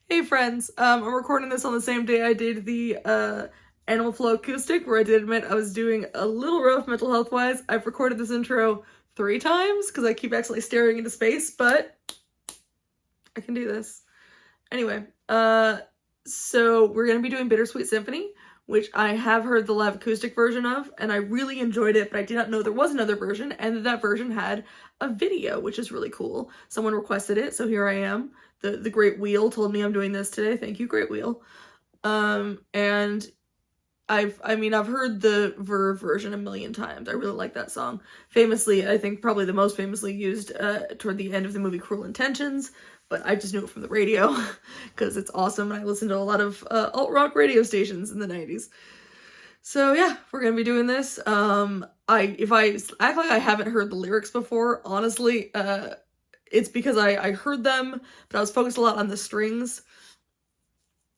Hey friends, I'm recording this on the same day I did the Animal Flow acoustic, where I did admit I was doing a little rough mental health wise. I've recorded this intro 3 times because I keep accidentally staring into space, but I can do this. Anyway, so we're gonna be doing Bittersweet Symphony, which I have heard the live acoustic version of, and I really enjoyed it, but I did not know there was another version, and that version had a video, which is really cool. Someone requested it, so here I am. The Great Wheel told me I'm doing this today. Thank you, Great Wheel. And I've heard the Verve version a million times. I really like that song. Famously, I think probably the most famously used toward the end of the movie Cruel Intentions, but I just knew it from the radio because it's awesome, and I listened to a lot of alt-rock radio stations in the 90s. So yeah, we're gonna be doing this. If I act like I haven't heard the lyrics before, honestly, it's because I heard them, but I was focused a lot on the strings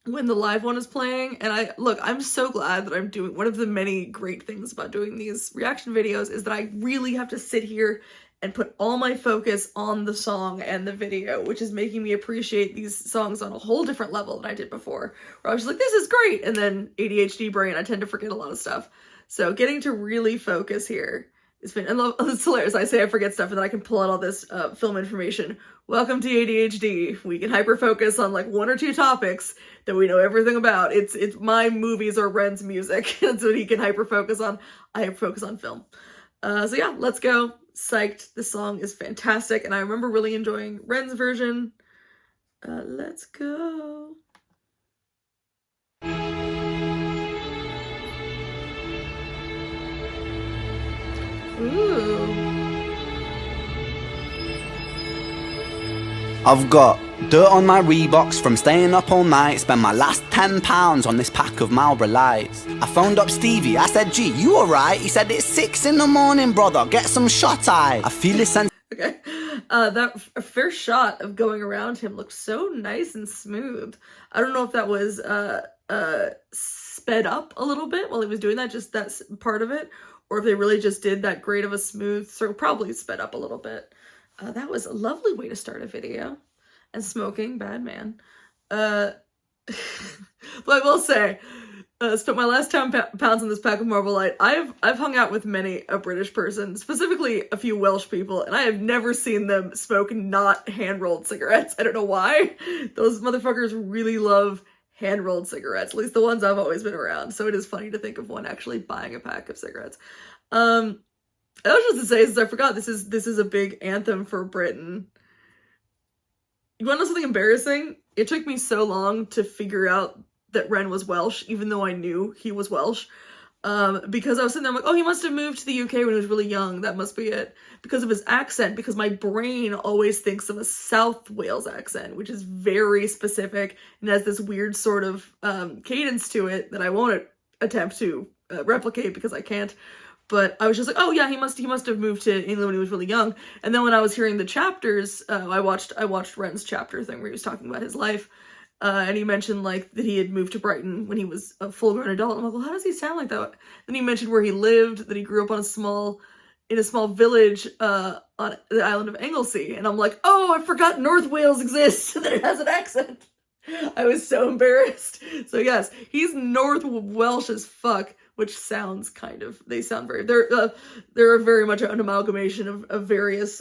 when the live one is playing. And I'm so glad that I'm doing, one of the many great things about doing these reaction videos is that I really have to sit here and put all my focus on the song and the video, which is making me appreciate these songs on a whole different level than I did before, where I was just like, this is great, and then ADHD brain, I tend to forget a lot of stuff. So getting to really focus here, it's hilarious. I say I forget stuff and then I can pull out all this film information. Welcome to ADHD. We can hyper-focus on like 1 or 2 topics that we know everything about. It's my movies or Ren's music. That's what he can hyper-focus on. I hyper-focus on film. So yeah, let's go. Psyched. This song is fantastic, and I remember really enjoying Ren's version. Let's go. Ooh. I've got dirt on my Reeboks from staying up all night. Spent my last £10 on this pack of Marlboro Lights. I phoned up Stevie, I said, gee, you alright? He said, it's 6 in the morning, brother, get some shut-eye. I feel his sense. Okay, that first shot of going around him looked so nice and smooth. I don't know if that was sped up a little bit while he was doing that, just that's part of it, or if they really just did that great of a smooth, so probably sped up a little bit. That was a lovely way to start a video. And smoking, bad man. But I will say, spent my last £10 on this pack of Marlboro Light. I've hung out with many a British person, specifically a few Welsh people, and I have never seen them smoke not hand-rolled cigarettes. I don't know why. Those motherfuckers really love hand-rolled cigarettes, at least the ones I've always been around. So it is funny to think of one actually buying a pack of cigarettes. I was just to say, since I forgot, this is a big anthem for Britain. You want to know something embarrassing? It took me so long to figure out that Ren was Welsh, even though I knew he was Welsh. Because I was sitting there, I'm like, oh, he must have moved to the UK when he was really young. That must be it. Because of his accent, because my brain always thinks of a South Wales accent, which is very specific and has this weird sort of cadence to it that I won't attempt to replicate because I can't. But I was just like, oh yeah, he must have moved to England when he was really young. And then when I was hearing the chapters, I watched Ren's chapter thing where he was talking about his life, and he mentioned like that he had moved to Brighton when he was a full-grown adult. I'm like, well, how does he sound like that? Then he mentioned where he lived, that he grew up in a small village on the island of Anglesey, and I'm like, oh, I forgot North Wales exists, that it has an accent. I was so embarrassed. So yes, he's North Welsh as fuck. Which sounds they sound very, they're very much an amalgamation of various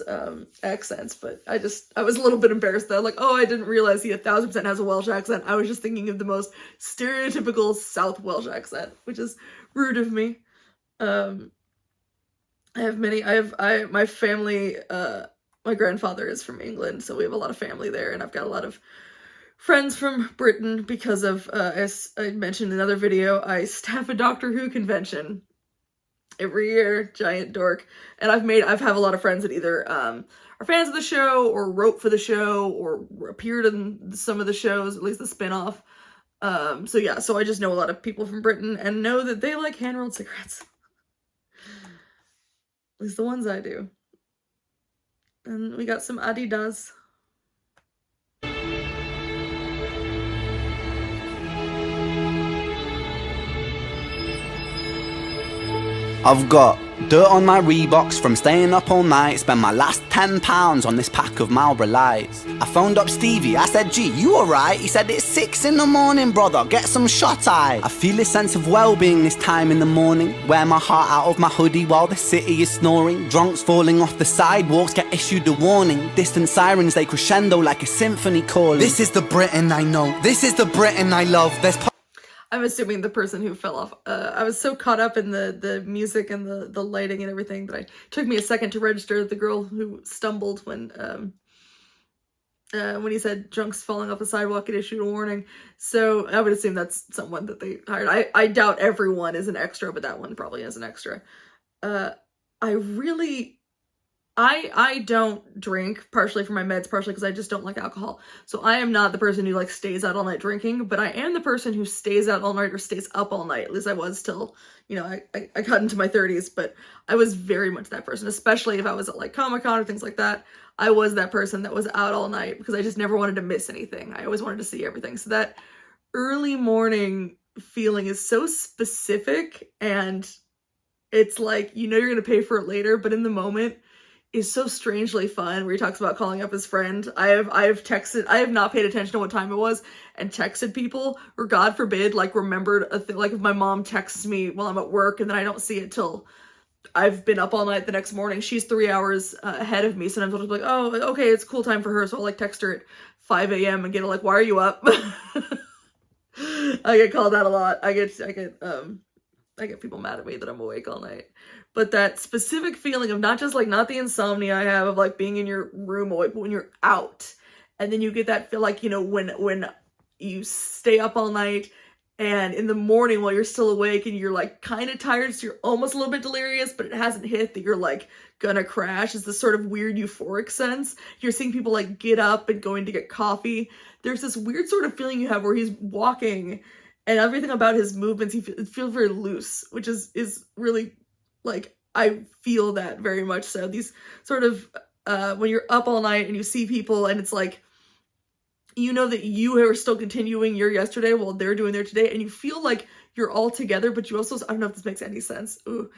accents, but I was a little bit embarrassed that, like, oh, I didn't realize he 1000% has a Welsh accent. I was just thinking of the most stereotypical South Welsh accent, which is rude of me. My family, my grandfather is from England, so we have a lot of family there, and I've got a lot of friends from Britain because of, as I mentioned in another video, I staff a Doctor Who convention every year, giant dork, and I've had a lot of friends that either are fans of the show, or wrote for the show, or appeared in some of the shows, at least the spin-off. So yeah, so I just know a lot of people from Britain, and know that they like hand-rolled cigarettes. At least the ones I do. And we got some Adidas. I've got Dirt on my Reeboks from staying up all night. Spend my last £10 on this pack of Marlboro Lights. I phoned up Stevie, I said, G, you alright? He said, it's 6 in the morning, brother, get some shut-eye. I feel a sense of well-being this time in the morning. Wear my heart out of my hoodie while the city is snoring. Drunks falling off the sidewalks get issued a warning. Distant sirens, they crescendo like a symphony calling. This is the Britain I know, this is the Britain I love. There's I'm assuming the person who fell off. I was so caught up in the music and the lighting and everything that it took me a second to register the girl who stumbled when he said drunks falling off the sidewalk and issued a warning. So I would assume that's someone that they hired. I doubt everyone is an extra, but that one probably is an extra. I don't drink, partially for my meds, partially because I just don't like alcohol. So I am not the person who like stays out all night drinking, but I am the person who stays out all night or stays up all night. At least I was till, I got into my 30s, but I was very much that person, especially if I was at like Comic-Con or things like that. I was that person that was out all night because I just never wanted to miss anything. I always wanted to see everything. So that early morning feeling is so specific, and it's like, you're going to pay for it later, but in the moment is so strangely fun, where he talks about calling up his friend. I have not paid attention to what time it was and texted people, or God forbid, like remembered like if my mom texts me while I'm at work and then I don't see it till I've been up all night the next morning. She's 3 hours ahead of me. Sometimes I'll just be like, oh, okay, it's cool time for her. So I'll like text her at 5 a.m. and get like, why are you up? I get called out a lot. I get people mad at me that I'm awake all night. But that specific feeling of not the insomnia I have of like being in your room awake, but when you're out, and then you get that feel like, when you stay up all night and in the morning while you're still awake and you're like kind of tired, so you're almost a little bit delirious, but it hasn't hit that you're like gonna crash. It's this sort of weird euphoric sense. You're seeing people like get up and going to get coffee. There's this weird sort of feeling you have where he's walking and everything about his movements, it feels very loose, which is really, like, I feel that very much so. These sort of, when you're up all night and you see people and it's like, that you are still continuing your yesterday while they're doing their today, and you feel like you're all together, but you also, I don't know if this makes any sense. Ooh.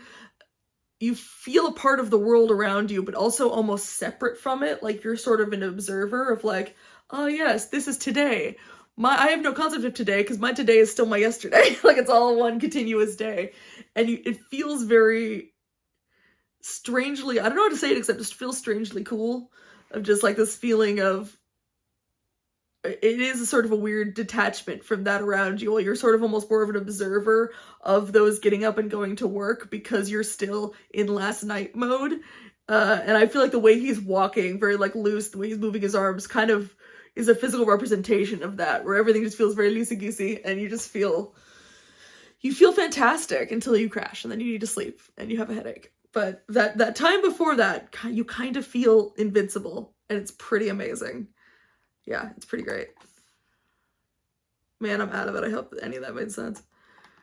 You feel a part of the world around you, but also almost separate from it. Like you're sort of an observer of like, oh yes, this is today. I have no concept of today because my today is still my yesterday. Like it's all one continuous day. And it feels very strangely, I don't know how to say it except just feels strangely cool, of just like this feeling of, it is a sort of a weird detachment from that around you. You're sort of almost more of an observer of those getting up and going to work because you're still in last night mode. And I feel like the way he's walking, very like loose, the way he's moving his arms kind of is a physical representation of that, where everything just feels very loosey-goosey and you just feel fantastic until you crash and then you need to sleep and you have a headache. But that time before that, you kind of feel invincible, and it's pretty amazing. Yeah, it's pretty great. Man, I'm out of it. I hope any of that made sense.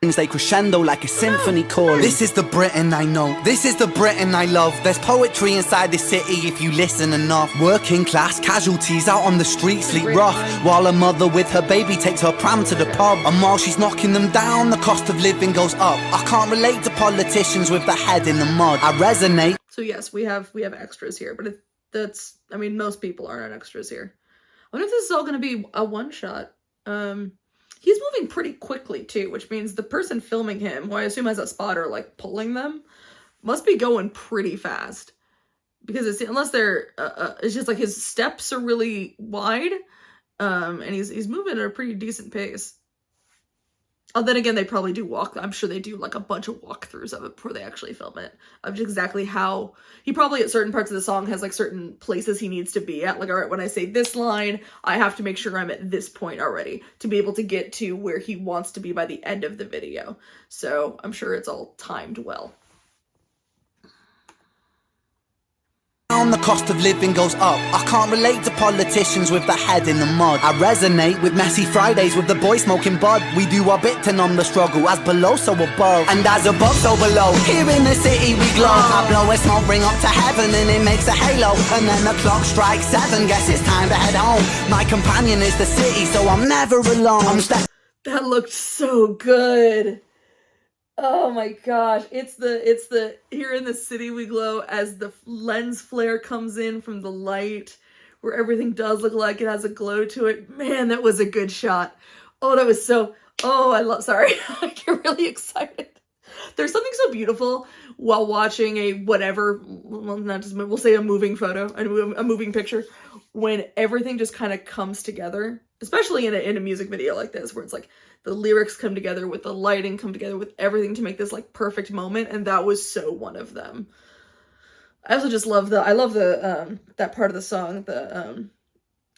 They crescendo like a symphony chorus. This is the Britain I know, this is the Britain I love. There's poetry inside this city if you listen enough. Working class casualties out on the street sleep rough, while a mother with her baby takes her pram to the pub. And while she's knocking them down, the cost of living goes up. I can't relate to politicians with their head in the mud. I resonate. So yes, we have extras here, but that's, I mean, most people aren't extras here. I wonder if this is all going to be a one-shot. He's moving pretty quickly, too, which means the person filming him, who I assume has a spotter, like, pulling them, must be going pretty fast. Because unless they're, it's just, like, his steps are really wide, and he's moving at a pretty decent pace. Oh, then again, they probably do I'm sure they do, like, a bunch of walkthroughs of it before they actually film it. Of just exactly how, he probably at certain parts of the song has, like, certain places he needs to be at. Like, all right, when I say this line, I have to make sure I'm at this point already to be able to get to where he wants to be by the end of the video. So, I'm sure it's all timed well. The cost of living goes up. I can't relate to politicians with their head in the mud. I resonate with messy Fridays with the boy smoking bud. We do our bit to numb the struggle, as below so above, and as above so below. Here in the city we glow. I blow a smoke ring up to heaven and it makes a halo. And then the clock strikes 7, guess it's time to head home. My companion is the city, so I'm never alone. That looked so good. Oh my gosh, it's the here in the city we glow as the lens flare comes in from the light, where everything does look like it has a glow to it. Man, that was a good shot. Oh, that was so. Oh, I love. Sorry, I get really excited. There's something so beautiful while watching a whatever, well, not just, we'll say a moving photo, a moving picture, when everything just kind of comes together, especially in a music video like this, where it's like the lyrics come together with the lighting, come together with everything to make this like perfect moment, and that was so one of them. I also just love that part of the song, the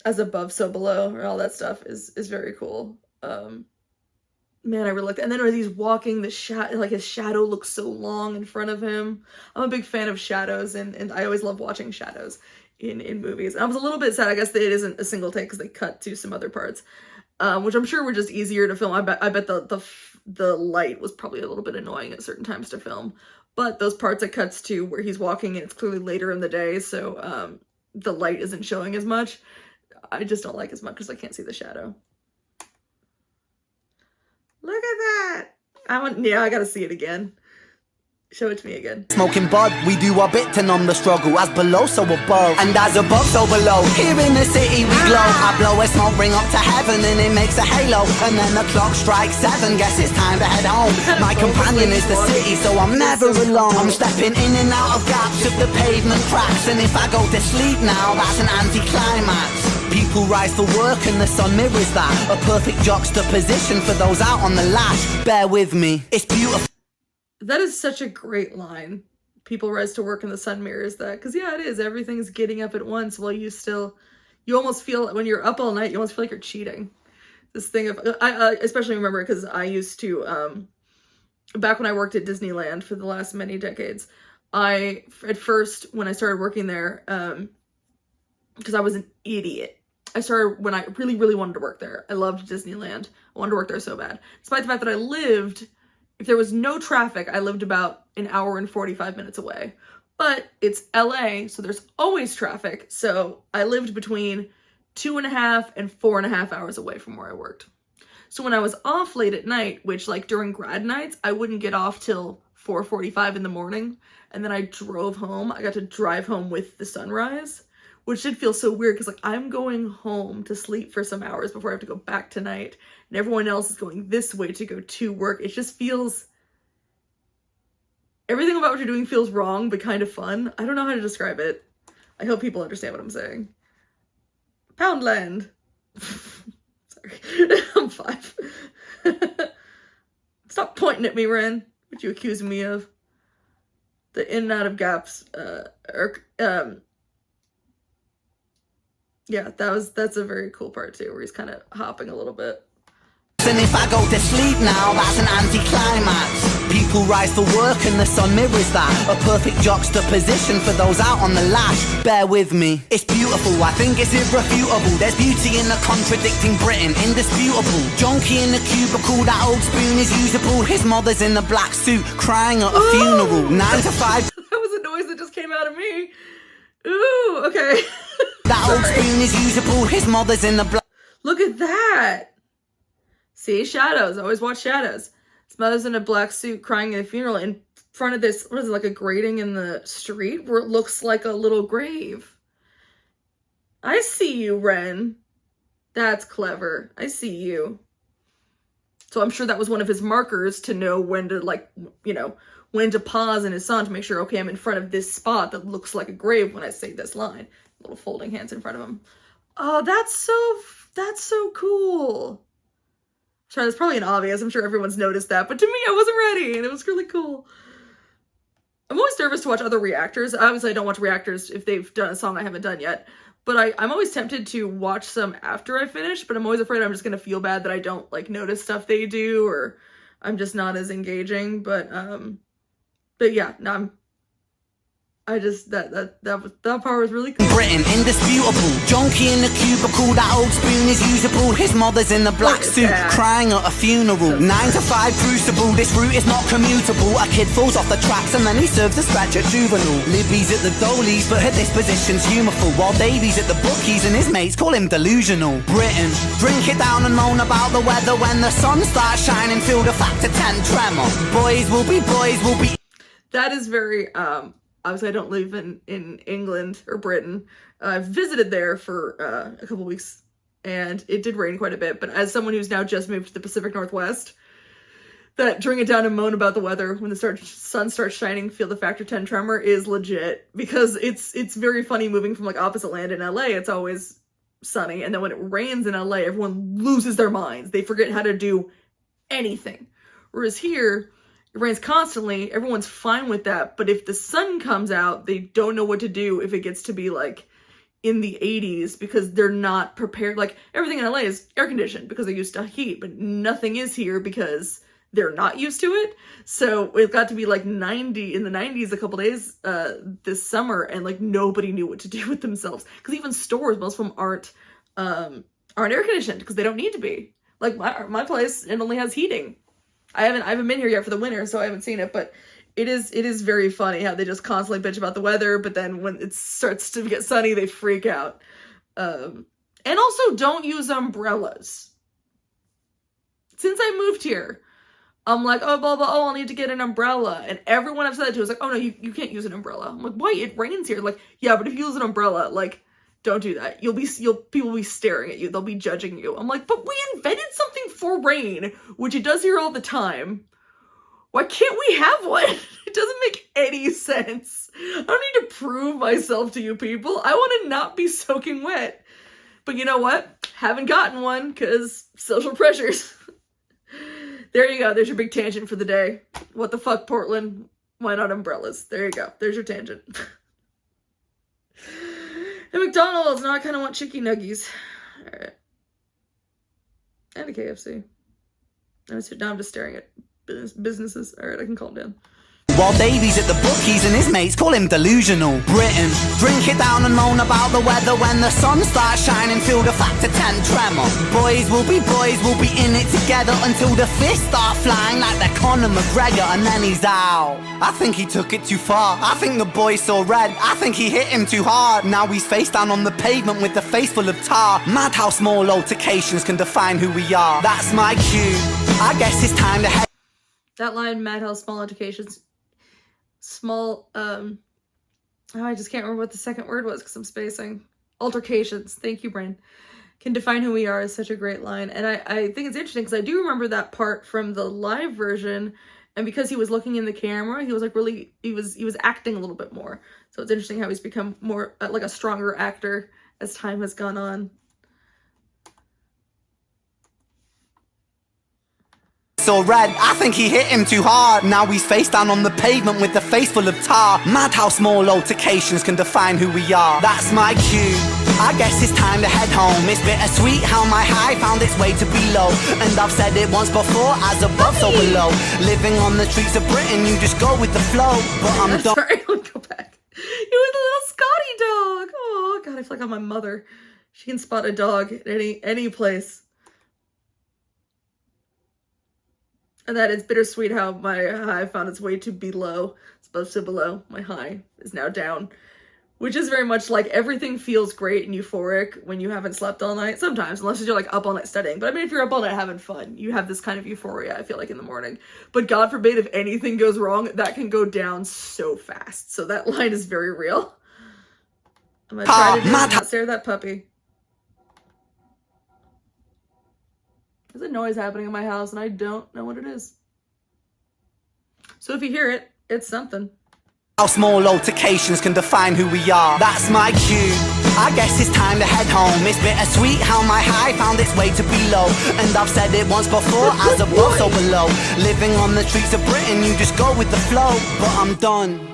as above so below, or all that stuff is very cool. Man, I really like that. And then as he's walking, like his shadow looks so long in front of him. I'm a big fan of shadows, and I always love watching shadows in movies. And I was a little bit sad, I guess, that it isn't a single take because they cut to some other parts, which I'm sure were just easier to film. I bet the light was probably a little bit annoying at certain times to film. But those parts it cuts to where he's walking and it's clearly later in the day, so the light isn't showing as much. I just don't like as much because I can't see the shadow. Look at that. I gotta see it again. Show it to me again. Smoking bud, we do our bit to numb the struggle. As below, so above, and as above, so below. Here in the city we glow. I blow a smoke ring up to heaven and it makes a halo. And then the clock strikes 7, guess it's time to head home. My companion is the city, so I'm never alone. I'm stepping in and out of gaps of the pavement cracks. And if I go to sleep now, that's an anticlimax. People rise for work and the sun mirrors that. A perfect juxtaposition for those out on the lash. Bear with me, it's beautiful. That is such a great line. People rise to work and the sun mirrors that. Because yeah, it is. Everything's getting up at once while you almost feel, when you're up all night, you almost feel like you're cheating. This thing of, I especially remember because I used to, back when I worked at Disneyland for the last many decades, at first, when I started working there, because I was an idiot. I started when I really, really wanted to work there. I loved Disneyland. I wanted to work there so bad. Despite the fact that if there was no traffic, I lived about an hour and 45 minutes away. But it's LA, so there's always traffic. So I lived between 2.5 and 4.5 hours away from where I worked. So when I was off late at night, which like during grad nights, I wouldn't get off till 4:45 in the morning. And then I drove home. I got to drive home with the sunrise, which did feel so weird because like I'm going home to sleep for some hours before I have to go back tonight, and everyone else is going this way to go to work. It just feels, everything about what you're doing feels wrong, but kind of fun. I don't know how to describe it. I hope people understand what I'm saying. Poundland. Sorry, I'm 5. Stop pointing at me, Ren. What you accusing me of? The in and out of gaps, yeah, that's a very cool part too, where he's kind of hopping a little bit. And if I go to sleep now, that's an anticlimax. People rise for work and the sun mirrors that. A perfect juxtaposition for those out on the lash. Bear with me, it's beautiful, I think it's irrefutable. There's beauty in the contradicting Britain, indisputable. Junkie in the cubicle, that old spoon is usable. His mother's in the black suit, crying at a funeral. 9 to 5. That was a noise that just came out of me. Ooh, okay. That old spoon is usable, his mother's in the black. Look at that. See, shadows. I always watch shadows. His mother's in a black suit crying at a funeral in front of this, what is it, like a grating in the street where it looks like a little grave. I see you, Ren. That's clever. I see you. So I'm sure that was one of his markers to know when to, like, you know, when to pause in his song to make sure, okay, I'm in front of this spot that looks like a grave when I say this line. Little folding hands in front of him. Oh, that's so cool. Sorry, that's probably an obvious. I'm sure everyone's noticed that, but to me, I wasn't ready, and it was really cool. I'm always nervous to watch other reactors. Obviously, I don't watch reactors if they've done a song I haven't done yet, but I'm always tempted to watch some after I finish, but I'm always afraid I'm just gonna feel bad that I don't, like, notice stuff they do, or I'm just not as engaging, but yeah, no, I just that part was really cool. Britain, indisputable. Junkie in the cubicle, that old spoon is usable. His mother's in the black suit, crying at a funeral. 9 to 5 crucible, this route is not commutable. A kid falls off the tracks and then he serves a scratch at juvenile. Libby's at the Dolies, but her disposition's humourful. While Davy's at the bookies and his mates call him delusional. Britain, drink it down and moan about the weather. When the sun starts shining, feel the factor 10 tremor. Boys will be. That is very, obviously I don't live in England or Britain. I've visited there for a couple weeks, and it did rain quite a bit, but as someone who's now just moved to the Pacific Northwest, that drink it down and moan about the weather when the sun starts shining, feel the factor 10 tremor is legit, because it's very funny moving from like opposite land. In LA, it's always sunny, and then when it rains in LA, everyone loses their minds. They forget how to do anything. Whereas here, it rains constantly, everyone's fine with that, but if the sun comes out, they don't know what to do if it gets to be like in the 80s, because they're not prepared. Like, everything in LA is air conditioned because they're used to heat, but nothing is here because they're not used to it. So it got to be like 90 in the 90s a couple days this summer, and like nobody knew what to do with themselves, because even stores, most of them aren't air conditioned because they don't need to be. Like my place, it only has heating. I haven't been here yet for the winter, so I haven't seen it, but it is very funny how they just constantly bitch about the weather, but then when it starts to get sunny, they freak out. And also, don't use umbrellas. Since I moved here, I'm like, oh, blah, blah, oh, I'll need to get an umbrella. And everyone I've said that to is like, oh, no, you can't use an umbrella. I'm like, why? It rains here. Like, yeah, but if you use an umbrella, like, don't do that. People will be staring at you. They'll be judging you. I'm like, but we invented something for rain, which it does here all the time. Why can't we have one? It doesn't make any sense. I don't need to prove myself to you people. I want to not be soaking wet. But you know what? Haven't gotten one because social pressures. There you go. There's your big tangent for the day. What the fuck, Portland? Why not umbrellas? There you go. There's your tangent. At McDonald's, now I kind of want chicken nuggies. Alright. And a KFC. Now I'm just staring at businesses. Alright, I can calm down. While Davy's at the bookies and his mates call him delusional. Britain, drink it down and moan about the weather. When the sun starts shining, feel the factor 10 tremor. Boys will be in it together until the fists start flying like they're Conor McGregor, and then he's out. I think he took it too far. I think the boy saw red. I think he hit him too hard. Now he's face down on the pavement with the face full of tar. Mad how small altercations can define who we are. That's my cue. I guess it's time to head. That line, mad how small altercations. I just can't remember what the second word was because I'm spacing. Altercations. Thank you, brain. Can define who we are is such a great line. And I think it's interesting because I do remember that part from the live version, and because he was looking in the camera, he was like really, he was acting a little bit more. So it's interesting how he's become more like a stronger actor as time has gone on. So red, I think he hit him too hard. Now he's face down on the pavement with the face full of tar. Mad how small altercations can define who we are. That's my cue. I guess it's time to head home. It's bittersweet how my high found its way to below. And I've said it once before, as above so below. Living on the streets of Britain, you just go with the flow. But I'm done. Sorry, I'll go back. You were the little Scotty dog. Oh god, I feel like I'm my mother. She can spot a dog at any place. And that is bittersweet how my high found its way to below. It's above to below. My high is now down. Which is very much like everything feels great and euphoric when you haven't slept all night. Sometimes, unless you're like up all night studying. But I mean, if you're up all night having fun, you have this kind of euphoria, I feel like, in the morning. But God forbid if anything goes wrong, that can go down so fast. So that line is very real. I'm gonna try to not stare at that puppy. There's a noise happening in my house and I don't know what it is. So if you hear it, it's something. How small altercations can define who we are. That's my cue. I guess it's time to head home. It's bittersweet how my high found its way to below. And I've said it once before, as above so below. Living on the streets of Britain, you just go with the flow. But I'm done.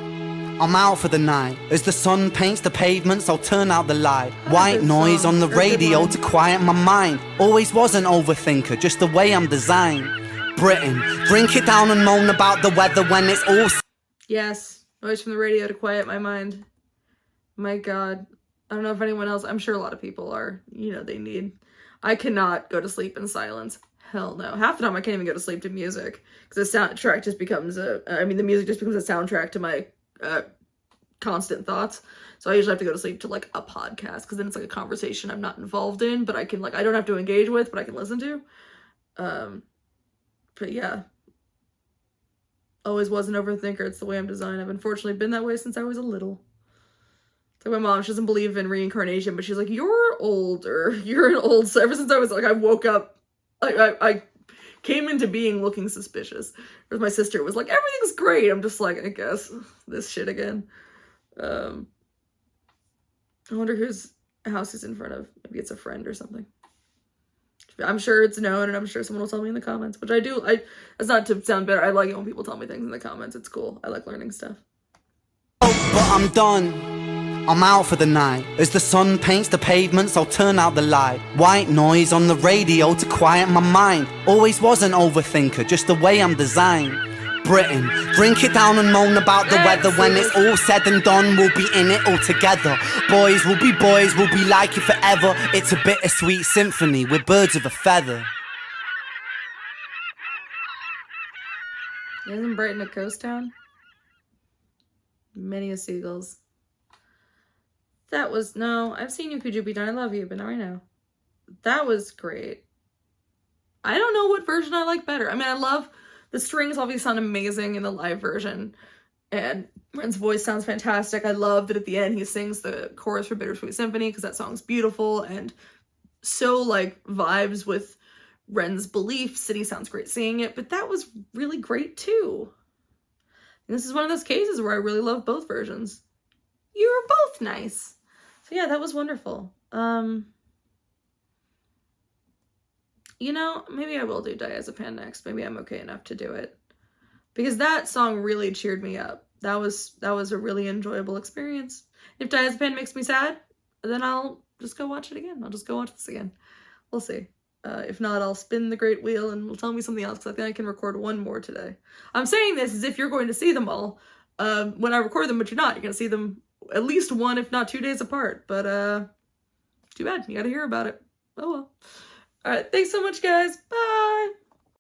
I'm out for the night. As the sun paints the pavements, I'll turn out the light. White noise on the radio to quiet my mind. Always was an overthinker, just the way I'm designed. Britain, drink it down and moan about the weather when it's all... Yes, Noise from the radio to quiet my mind. My God. I don't know if anyone else, I'm sure a lot of people are, you know, I cannot go to sleep in silence. Hell no. Half the time I can't even go to sleep to music because the soundtrack just becomes the music just becomes a soundtrack to my constant thoughts. So I usually have to go to sleep to like a podcast because then it's like a conversation I'm not involved in, but I can I don't have to engage with, but I can listen to. But yeah. Always was an overthinker. It's the way I'm designed. I've unfortunately been that way since I was a little. It's like my mom, she doesn't believe in reincarnation, but she's like, you're older. You're an old... So ever since I was I woke up, I came into being looking suspicious. Whereas my sister was like, everything's great. I'm just like, I guess, this shit again. I wonder whose house he's in front of. Maybe it's a friend or something. I'm sure it's known, and I'm sure someone will tell me in the comments, which I do. That's not to sound better. I like it when people tell me things in the comments. It's cool. I like learning stuff. Oh, but I'm done. I'm out for the night. As the sun paints the pavements, I'll turn out the light. White noise on the radio to quiet my mind. Always was an overthinker, just the way I'm designed. Britain, drink it down and moan about the weather. When it's all said and done, we'll be in it all together. Boys will be boys, we'll be like it forever. It's a bittersweet symphony with birds of a feather. Isn't Brighton a coast town? Many a seagulls. That was... No, I've seen you, Kujubi, I love you, but now I know. That was great. I don't know what version I like better. I mean, I love... The strings obviously sound amazing in the live version, and Ren's voice sounds fantastic. I love that at the end he sings the chorus for Bittersweet Symphony because that song's beautiful and so vibes with Ren's beliefs, and he sounds great singing it, but that was really great too. And this is one of those cases where I really love both versions. You were both nice. So yeah, that was wonderful. You know, maybe I will do Diazepam next. Maybe I'm okay enough to do it. Because that song really cheered me up. That was a really enjoyable experience. If Diazepam makes me sad, then I'll just go watch it again. I'll just go watch this again. We'll see. If not, I'll spin the great wheel and it'll tell me something else because I think I can record one more today. I'm saying this as if you're going to see them all when I record them, but you're not. You're going to see them at least 1, if not 2 days apart. But too bad. You got to hear about it. Oh well. All right, thanks so much, guys. Bye.